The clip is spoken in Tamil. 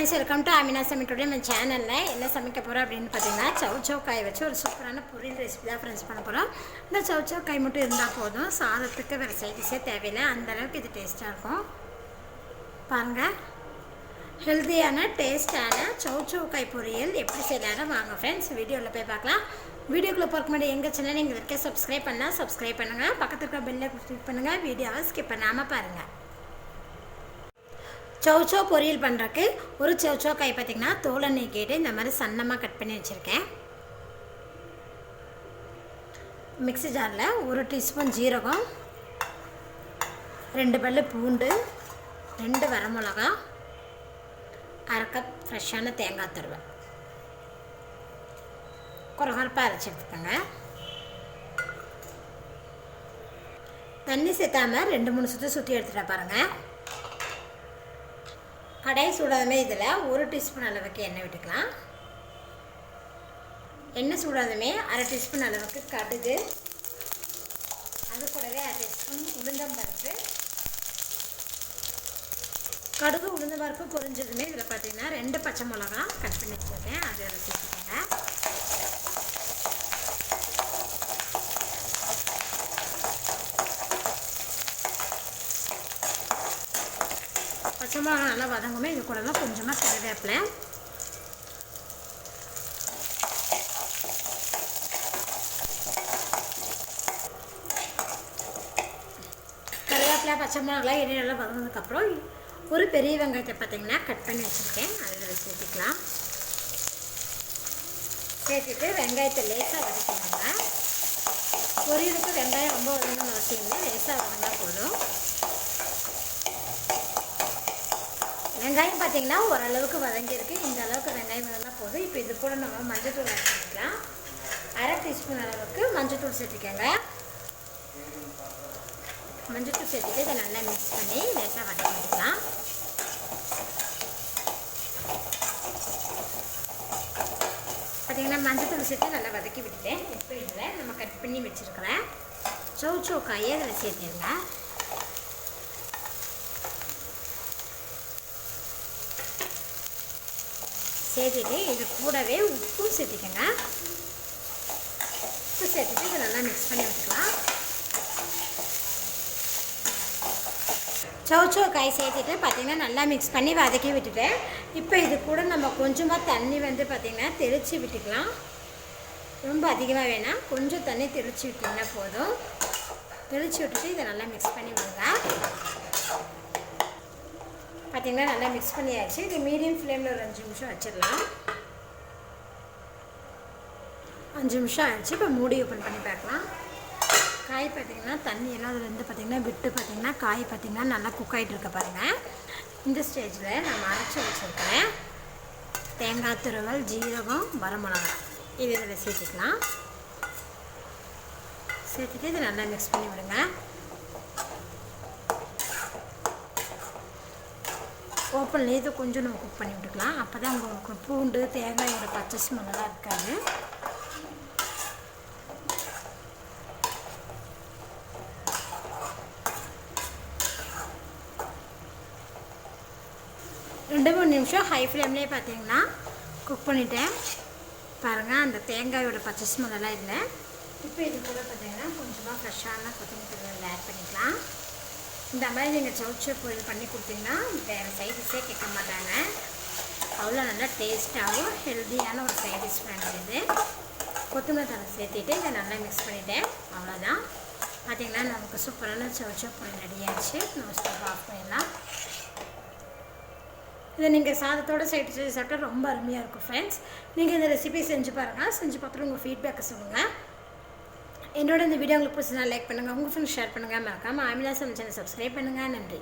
friends, welcome to Aamina today my channel la enna samikka pora appdinu pathina chow chow kai vechu or superana poriyal recipe da friends panna porom. Indha chow chow kai mottu irundha podum saadathukku vera side dish thevilla andha alavukku idu taste ah irukum. Parunga healthy ana taste ana chow chow kai poriyal eppadi seiyala vaanga friends video la poi paakalam. Video ku porukku mudi enga channel neenga irukka subscribe pannunga pakkathula irukka bell la click pannunga video skip pannama parunga. chow chow poriyal பண்றதுக்கு ஒரு chow chow காய் பாத்தீங்கன்னா தோலை நீக்கிட்டு இந்த மாதிரி சன்னமா கட் பண்ணி வச்சிருக்கேன். மிக்ஸி ஜார்ல 1 டீஸ்பூன் ஜீரகம், 2 பல்லு பூண்டு, 2 வரமிளகாய், 1/2 கப் ஃப்ரெஷ்ஷான தேங்காய் துருவல் கொரகொரப்பா அரைச்சு எடுத்துக்கோங்க. தண்ணி சேர்த்தாம 2-3 சுத்தி எடுத்துட்டு பாருங்க. கடாய் சூடாதமே இதில் 1 டீஸ்பூன் அளவுக்கு எண்ணெய் விட்டுக்கலாம். எண்ணெய் சூடாதமே 1/2 டீஸ்பூன் அளவுக்கு கடுகு, அது கூடவே 1/2 டீஸ்பூன் உளுந்தம்பருப்பு. கடுகு உளுந்தம்பருப்பு பொரிஞ்சதுமே இதில் பார்த்தீங்கன்னா 2 பச்சை மிளகாய் கட் பண்ணி வச்சுருக்கேன், அதை சேர்த்துக்கோங்க. பச்சை மிளகாய் நல்லா வதங்குமே இது கூடலாம் கொஞ்சமாக கருவேப்பிலை, பச்சை மிளகாய் எண்ணெய் நல்லா வதங்கினதுக்கப்புறம் ஒரு பெரிய வெங்காயத்தை பார்த்தீங்கன்னா கட் பண்ணி வச்சுருக்கேன், அதில் சேர்த்துக்கலாம். சேர்த்துட்டு வெங்காயத்தை லேசாக வதக்கிடுங்க. பொரியலுக்கு வெங்காயம் ரொம்ப வதங்கணும்னு அவசியம் இல்லை, லேசாக வதங்கினா போதும். வெங்காயம் பார்த்தீங்கன்னா ஓரளவுக்கு வதங்கியிருக்கு, இந்த அளவுக்கு வெங்காயம் வதங்கினா போதும். இப்போ இது கூட நம்ம மஞ்சள் தூள் ஆட் பண்ணிக்கலாம். 1/2 டீஸ்பூன் அளவுக்கு மஞ்சள் தூள் சேர்த்துக்கோங்க. மஞ்சள் தூள் சேர்த்துட்டு இதை நல்லா மிக்ஸ் பண்ணி லேசாக வதக்கிக்கலாம். பார்த்தீங்கன்னா மஞ்சள் தூள் சேர்த்து நல்லா வதக்கி விட்டுட்டேன். இப்போ இதில் நம்ம கட் பண்ணி வச்சுருக்கிறேன் chow chow காயை இதில் சேர்த்துருங்க. சேர்த்துட்டு இது கூடவே உப்பு சேர்த்துக்கோங்க. உப்பு சேர்த்துட்டு இதை நல்லா மிக்ஸ் பண்ணி விட்டுக்கலாம். chow chow காய் சேர்த்துட்டு பார்த்திங்கன்னா நல்லா மிக்ஸ் பண்ணி வதக்கி விட்டுட்டேன். இப்போ இது கூட நம்ம கொஞ்சமாக தண்ணி வந்து பார்த்திங்கன்னா தெளித்து விட்டுக்கலாம். ரொம்ப அதிகமாக வேணாம், கொஞ்சம் தண்ணி தெளித்து விட்டிங்கன்னா போதும். தெளித்து விட்டுட்டு இதை நல்லா மிக்ஸ் பண்ணி விடுங்க. பார்த்திங்கன்னா நல்லா மிக்ஸ் பண்ணியாச்சு. இது மீடியம் ஃப்ளேமில் ஒரு 5 நிமிஷம் வச்சிடலாம். 5 நிமிஷம் ஆயிடுச்சு. இப்போ மூடி ஓப்பன் பண்ணி பார்க்கலாம். காய் பார்த்திங்கன்னா தண்ணியெல்லாம் அதில் இருந்து பார்த்திங்கன்னா விட்டு பார்த்திங்கன்னா காய் பார்த்திங்கன்னா நல்லா குக் ஆகிட்டு இருக்க பாருங்கள். இந்த ஸ்டேஜில் நம்ம அரைச்சி வச்சுருக்கிறேன் தேங்காய் துருவல், ஜீரகம், வரமிளகாய் இது இதில் சேர்த்துக்கலாம். சேர்த்துட்டு இதை நல்லா மிக்ஸ் பண்ணி விடுங்க. ஓப்பன்லேயே இது கொஞ்சம் நம்ம குக் பண்ணி விட்டுக்கலாம். அப்போ தான் உங்களுக்கு பூண்டு தேங்காயோட பச்சை ஸ்மெல்லாம் இருக்காது. ரெண்டு 3 நிமிஷம் ஹை ஃப்ளேம்லேயே பார்த்தீங்கன்னா குக் பண்ணிட்டேன். பாருங்கள் அந்த தேங்காயோட பச்சை ஸ்மெல்லாம் இல்லை. இப்போ இது கூட பார்த்தீங்கன்னா கொஞ்சமாக ஃப்ரெஷ்ஷான கொத்தமல்லி ஆட் பண்ணிக்கலாம். இந்த மாதிரி நீங்கள் chow chow பொரியல் பண்ணி கொடுத்தீங்கன்னா வேறு சைடிஷே கேட்க மாட்டாங்க. அவ்வளோ நல்லா டேஸ்ட்டாகவும் ஹெல்த்தியான ஒரு சைடிஷ் ஃப்ரெண்ட் இது. கொத்தமல்லி தலை சேர்த்துட்டு இதை நல்லா மிக்ஸ் பண்ணிவிட்டேன். அவ்வளோதான். பார்த்திங்கன்னா நமக்கு சூப்பரான chow chow பொரியல் ரெடியாகிடுச்சு. நம்ம ஸ்டவ் ஆஃப் பண்ணிடலாம். இதை நீங்கள் சாதத்தோடு சைடு சாப்பிட்டா ரொம்ப அருமையாக இருக்கும் ஃப்ரெண்ட்ஸ். நீங்கள் இந்த ரெசிபி செஞ்சு பாருங்கள். செஞ்சு பார்த்துட்டு உங்கள் ஃபீட்பேக்கை சொல்லுங்கள். என்னோட இந்த வீடியோ உங்களுக்கு பிடிச்சா லைக் பண்ணுங்கள், உங்கள் ஃப்ரெண்ட்ஸ் ஷேர் பண்ணுங்கள். மறக்காமல் ஆமினா சேனல் சப்ஸ்கிரைப் பண்ணுங்கள். நன்றி.